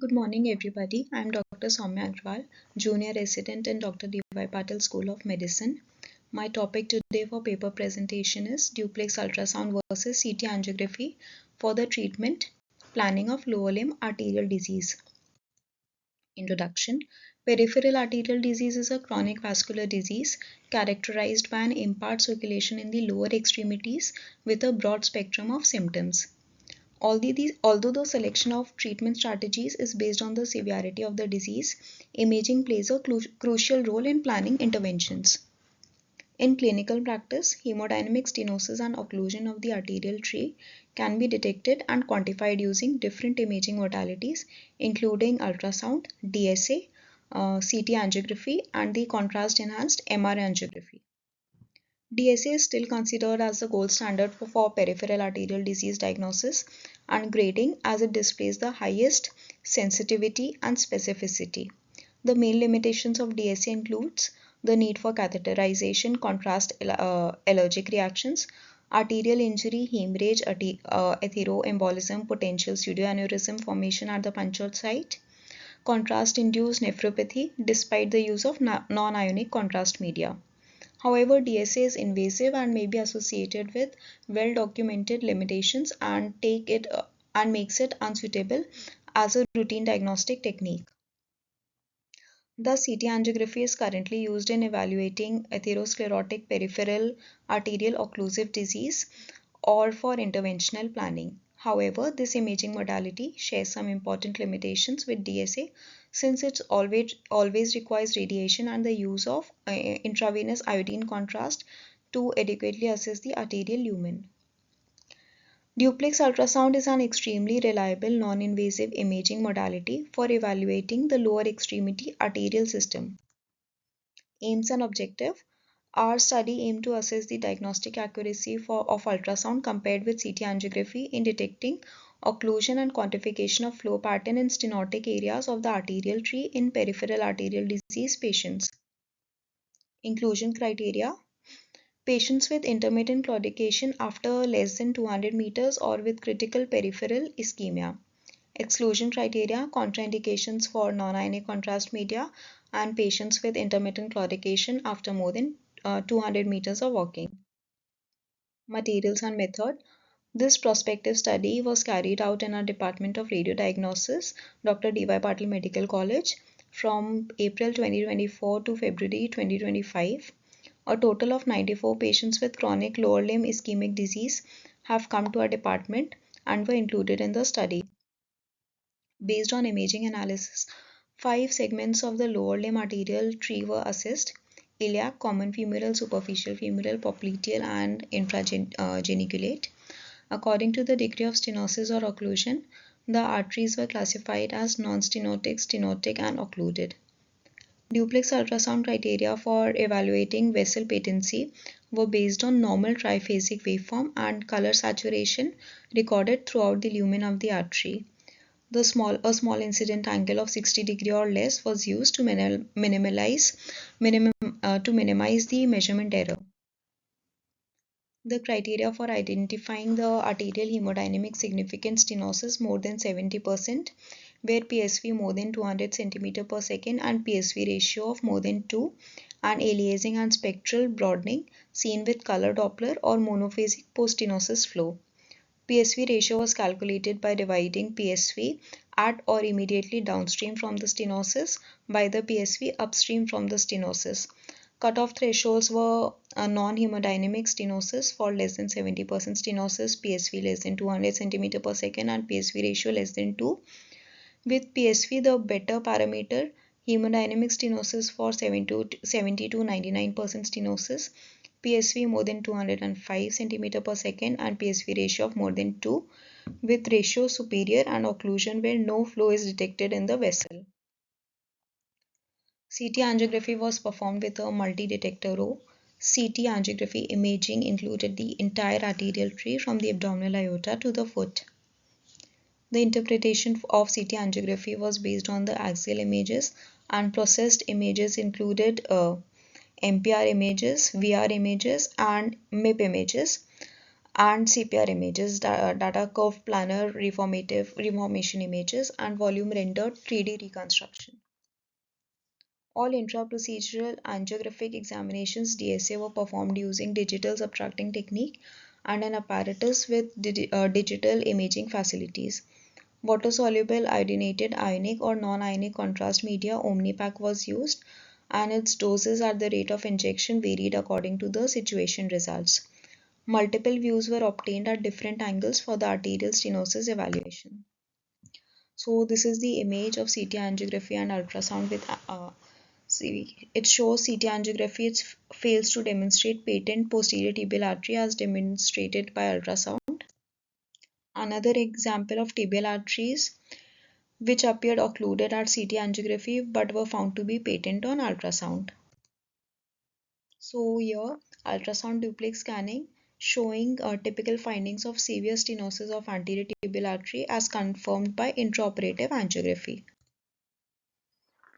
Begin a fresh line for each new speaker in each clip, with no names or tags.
Good morning, everybody. I'm Dr. Somya Agarwal, Junior Resident in Dr. Deepak Patkar School of Medicine. My topic today for paper presentation is duplex ultrasound versus CT angiography for the treatment planning of lower limb arterial disease. Introduction. Peripheral arterial disease is a chronic vascular disease characterized by an impaired circulation in the lower extremities with a broad spectrum of symptoms. Although the selection of treatment strategies is based on the severity of the disease, imaging plays a crucial role in planning interventions. In clinical practice, hemodynamic stenosis and occlusion of the arterial tree can be detected and quantified using different imaging modalities, including ultrasound, DSA, CT angiography, and the contrast enhanced MRI angiography. DSA is still considered as the gold standard for peripheral arterial disease diagnosis and grading as it displays the highest sensitivity and specificity. The main limitations of DSA includes the need for catheterization, contrast allergic reactions, arterial injury, hemorrhage, atheroembolism, potential pseudoaneurysm formation at the punctured site, contrast-induced nephropathy despite the use of non-ionic contrast media. However, DSA is invasive and may be associated with well-documented limitations and makes it unsuitable as a routine diagnostic technique. The CT angiography is currently used in evaluating atherosclerotic peripheral arterial occlusive disease or for interventional planning. However, this imaging modality shares some important limitations with DSA since it always requires radiation and the use of intravenous iodine contrast to adequately assess the arterial lumen. Duplex ultrasound is an extremely reliable non-invasive imaging modality for evaluating the lower extremity arterial system. Aims and objective. Our study aimed to assess the diagnostic accuracy of ultrasound compared with CT angiography in detecting occlusion and quantification of flow pattern in stenotic areas of the arterial tree in peripheral arterial disease patients. Inclusion criteria. Patients with intermittent claudication after less than 200 meters or with critical peripheral ischemia. Exclusion criteria, contraindications for non-ionic contrast media, and patients with intermittent claudication after more than 200 meters of walking. Materials and method. This prospective study was carried out in our Department of Radiodiagnosis, Dr. D.Y. Patil Medical College, from April 2024 to February 2025. A total of 94 patients with chronic lower limb ischemic disease have come to our department and were included in the study. Based on imaging analysis, 5 segments of the lower limb arterial tree were assessed: iliac, common femoral, superficial femoral, popliteal, and intrageniculate. According to the degree of stenosis or occlusion, the arteries were classified as non-stenotic, stenotic, and occluded. Duplex ultrasound criteria for evaluating vessel patency were based on normal triphasic waveform and color saturation recorded throughout the lumen of the artery. A small incident angle of 60° or less was used to minimize the measurement error. The criteria for identifying the arterial hemodynamic significant stenosis more than 70%, where PSV more than 200 cm per second and PSV ratio of more than 2, and aliasing and spectral broadening seen with color Doppler or monophasic post-stenosis flow. PSV ratio was calculated by dividing PSV at or immediately downstream from the stenosis by the PSV upstream from the stenosis. Cutoff thresholds were a non-hemodynamic stenosis for less than 70% stenosis, PSV less than 200 cm per second, and PSV ratio less than 2. With PSV, the better parameter, hemodynamic stenosis for 70 to 99% stenosis, PSV more than 205 cm per second, and PSV ratio of more than 2, with ratio superior and occlusion where no flow is detected in the vessel. CT angiography was performed with a multi-detector row. CT angiography imaging included the entire arterial tree from the abdominal aorta to the foot. The interpretation of CT angiography was based on the axial images, and processed images included MPR images, VR images, and MIP images. and CPR images, data curve planar reformation images, and volume rendered 3D reconstruction. All intra-procedural angiographic examinations DSA were performed using digital subtracting technique and an apparatus with digital imaging facilities. Water-soluble iodinated ionic or non-ionic contrast media Omnipac was used, and its doses at the rate of injection varied according to the situation results. Multiple views were obtained at different angles for the arterial stenosis evaluation. So this is the image of CT angiography and ultrasound with it shows CT angiography. It fails to demonstrate patent posterior tibial artery as demonstrated by ultrasound. Another example of tibial arteries which appeared occluded at CT angiography but were found to be patent on ultrasound. So here ultrasound duplex scanning showing typical findings of severe stenosis of anterior tibial artery as confirmed by intraoperative angiography.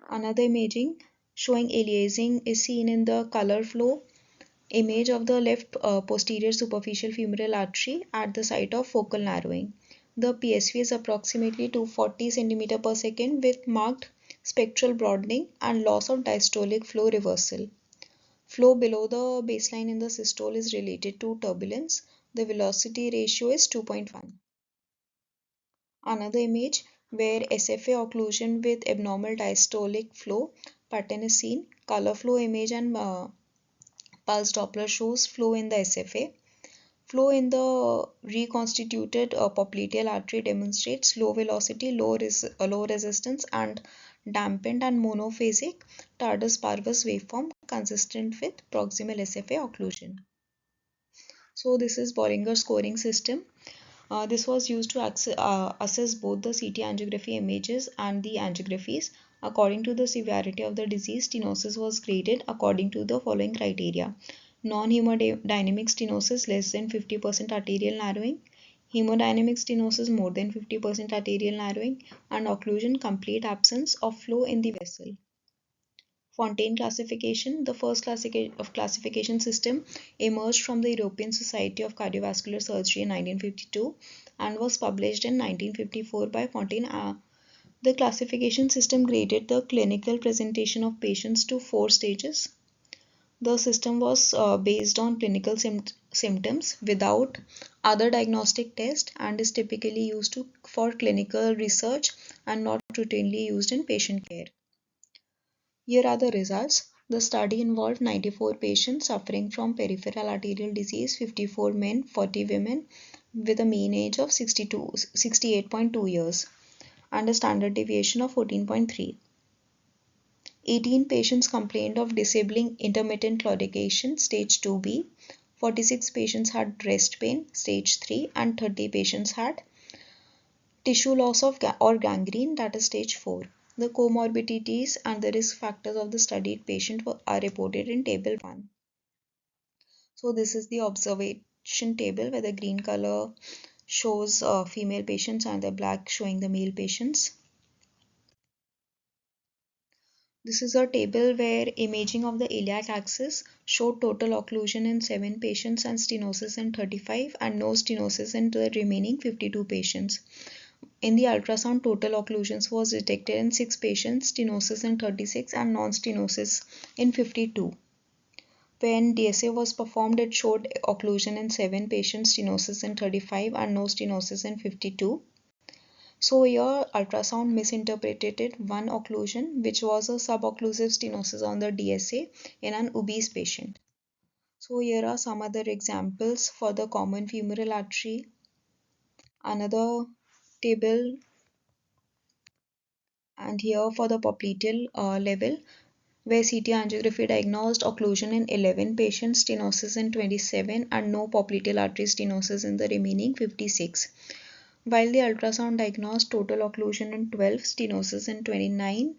Another imaging showing aliasing is seen in the color flow image of the left posterior superficial femoral artery at the site of focal narrowing. The PSV is approximately 240 cm per second with marked spectral broadening and loss of diastolic flow reversal. Flow below the baseline in the systole is related to turbulence. The velocity ratio is 2.1. Another image where SFA occlusion with abnormal diastolic flow pattern is seen. Color flow image and pulse Doppler shows flow in the SFA. Flow in the reconstituted popliteal artery demonstrates low velocity, low resistance, and dampened and monophasic tardus parvus waveform consistent with proximal SFA occlusion. So this is Bollinger scoring system. This was used to assess both the CT angiography images and the angiographies. According to the severity of the disease, stenosis was graded according to the following criteria: non-hemodynamic stenosis less than 50% arterial narrowing, hemodynamic stenosis more than 50% arterial narrowing, and occlusion complete absence of flow in the vessel. Fontaine classification, the first classification system, emerged from the European Society of Cardiovascular Surgery in 1952 and was published in 1954 by Fontaine. The classification system graded the clinical presentation of patients to 4 stages. The system was based on clinical symptoms without other diagnostic tests and is typically used for clinical research and not routinely used in patient care. Here are the results. The study involved 94 patients suffering from peripheral arterial disease, 54 men, 40 women, with a mean age of 68.2 years and a standard deviation of 14.3. 18 patients complained of disabling intermittent claudication, stage 2B. 46 patients had breast pain, stage 3, and 30 patients had tissue loss or gangrene, that is stage 4. The comorbidities and the risk factors of the studied patient are reported in table 1. So this is the observation table where the green color shows female patients and the black showing the male patients. This is a table where imaging of the iliac axis showed total occlusion in 7 patients and stenosis in 35 and no stenosis in the remaining 52 patients. In the ultrasound, total occlusions was detected in 6 patients, stenosis in 36 and non-stenosis in 52. When DSA was performed, it showed occlusion in 7 patients, stenosis in 35 and no stenosis in 52. So here ultrasound misinterpreted one occlusion which was a subocclusive stenosis on the DSA in an obese patient. So here are some other examples for the common femoral artery. Another table, and here for the popliteal level where CT angiography diagnosed occlusion in 11 patients, stenosis in 27 and no popliteal artery stenosis in the remaining 56. While the ultrasound diagnosed total occlusion in 12, stenosis in 29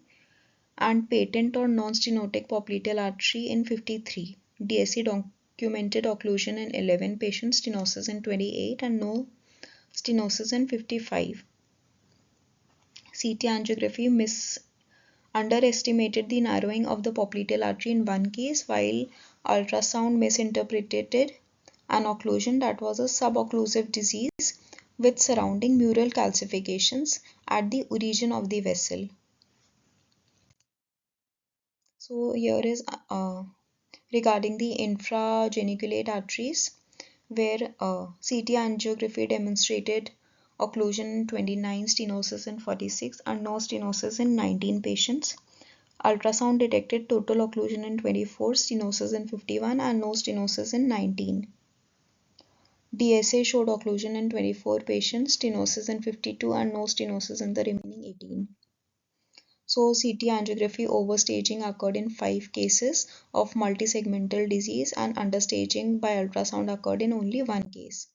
and patent or non-stenotic popliteal artery in 53. DSC documented occlusion in 11 patients, stenosis in 28 and no stenosis in 55. CT angiography underestimated the narrowing of the popliteal artery in one case, while ultrasound misinterpreted an occlusion that was a subocclusive disease with surrounding mural calcifications at the origin of the vessel. So here is regarding the infrageniculate arteries, where CT angiography demonstrated occlusion in 29, stenosis in 46, and no stenosis in 19 patients. Ultrasound detected total occlusion in 24, stenosis in 51, and no stenosis in 19. DSA showed occlusion in 24 patients, stenosis in 52, and no stenosis in the remaining 18. So CT angiography overstaging occurred in 5 cases of multisegmental disease, and understaging by ultrasound occurred in only 1 case.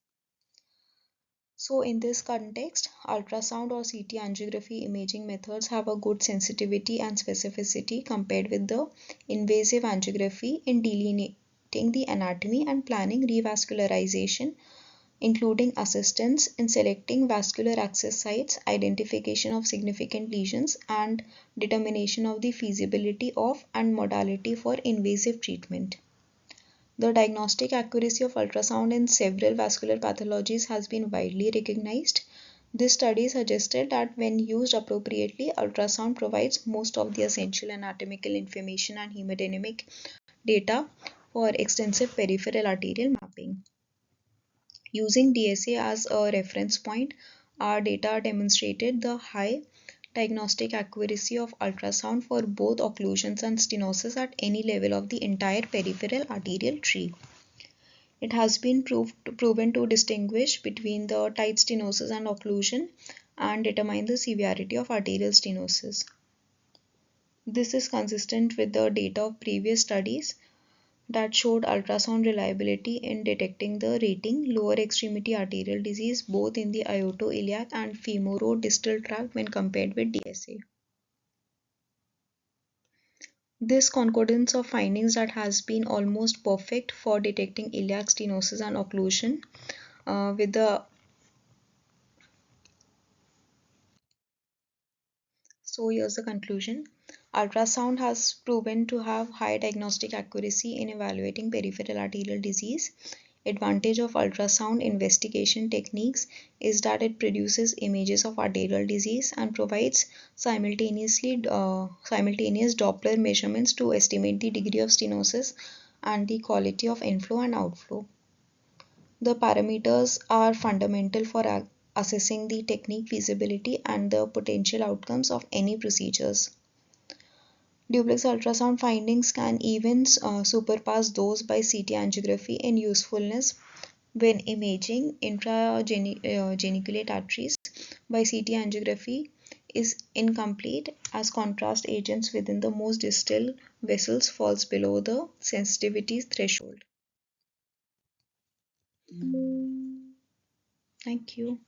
So in this context, ultrasound or CT angiography imaging methods have a good sensitivity and specificity compared with the invasive angiography in delineating the anatomy and planning revascularization, including assistance in selecting vascular access sites, identification of significant lesions, and determination of the feasibility of and modality for invasive treatment. The diagnostic accuracy of ultrasound in several vascular pathologies has been widely recognized. This study suggested that when used appropriately, ultrasound provides most of the essential anatomical information and hemodynamic data for extensive peripheral arterial mapping. Using DSA as a reference point, our data demonstrated the high diagnostic accuracy of ultrasound for both occlusions and stenosis at any level of the entire peripheral arterial tree. It has been proven to distinguish between the tight stenosis and occlusion and determine the severity of arterial stenosis. This is consistent with the data of previous studies that showed ultrasound reliability in detecting the rating lower extremity arterial disease both in the aortoiliac and femorodistal tract when compared with DSA. This concordance of findings that has been almost perfect for detecting iliac stenosis and occlusion with the So here's the conclusion. Ultrasound has proven to have high diagnostic accuracy in evaluating peripheral arterial disease. Advantage of ultrasound investigation techniques is that it produces images of arterial disease and provides simultaneous Doppler measurements to estimate the degree of stenosis and the quality of inflow and outflow. The parameters are fundamental for assessing the technique feasibility and the potential outcomes of any procedures. Duplex ultrasound findings can even surpass those by CT angiography in usefulness when imaging intrageniculate arteries by CT angiography is incomplete as contrast agents within the most distal vessels falls below the sensitivity threshold. Thank you.